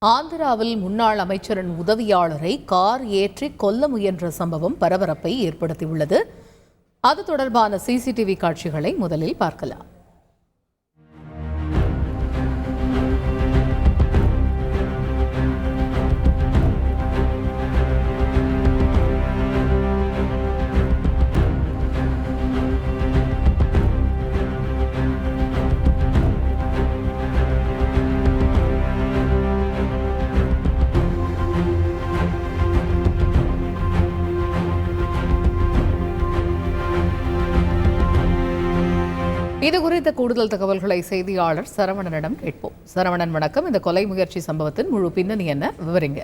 ஆந்திராவில் முன்னாள் அமைச்சரின் உதவியாளரை கார் ஏற்றி கொல்ல முயன்ற சம்பவம் பரபரப்பை ஏற்படுத்தியுள்ளது. அது தொடர்பான சிசிடிவி காட்சிகளை முதலில் பார்க்கலாம். இது குறித்த கூடுதல் தகவல்களை செய்தியாளர் சரவணனிடம் கேட்போம். சரவணன், வணக்கம். இந்த கொலை முயற்சி சம்பவத்தின் முழு பின்னணி என்ன, விவரிங்க.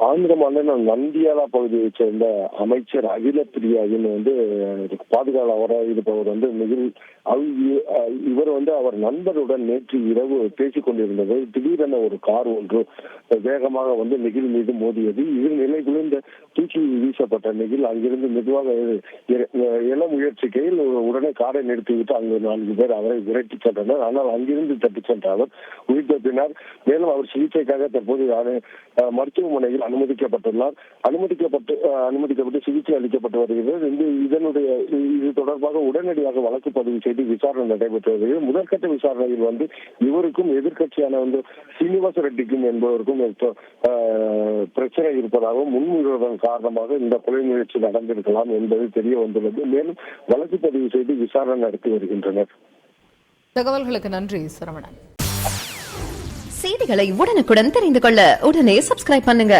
ஆந்திர மாநிலம் நந்தியாலா பகுதியைச் சேர்ந்த அமைச்சர் அகில பிரியாவின் பாதுகாவலராக இருப்பவர் இவர் அவர் நண்பருடன் நேற்று இரவு பேசிக் கொண்டிருந்தது. திடீரென ஒரு கார் ஒன்று வேகமாக நெகிழ் மீது மோதியது. இதில் நிலை குளிர்ந்த தூக்கி வீசப்பட்ட நெகிழ் அங்கிருந்து மெதுவாக எழ முயற்சிக்கையில் உடனே காரை நிறுத்திவிட்டு அங்கு 4 பேர் அவரை விரட்டி சென்றனர். ஆனால் அங்கிருந்து தப்பிச் சென்ற அவர் உயிர் தப்பினார். மேலும் அவர் சிகிச்சைக்காக தற்போது மருத்துவமனையில் அனுமதிக்கப்பட்டுள்ளார். அனுமதிக்கப்பட்டு சிகிச்சை அளிக்கப்பட்டு வருகிறது. இது தொடர்பாக உடனடியாக வழக்கு பதிவு செய்து விசாரணை நடைபெற்று வருகிறது. முதற்கட்ட விசாரணையில் இவருக்கும் எதிர்கட்சியான சீனிவாச ரெட்டிக்கும் என்பவருக்கும் பிரச்சனை இருப்பதாகவும் முன்முறைவதன் காரணமாக இந்த கொலை முயற்சி நடந்திருக்கலாம் என்பது தெரிய வந்துள்ளது. மேலும் வழக்கு பதிவு செய்து விசாரணை நடத்தி வருகின்றனர். தகவல்களுக்கு நன்றி சரவணன். செய்திகளை உடனுக்குடன் தெரிந்து கொள்ள உடனே சப்ஸ்கிரைப் பண்ணுங்க.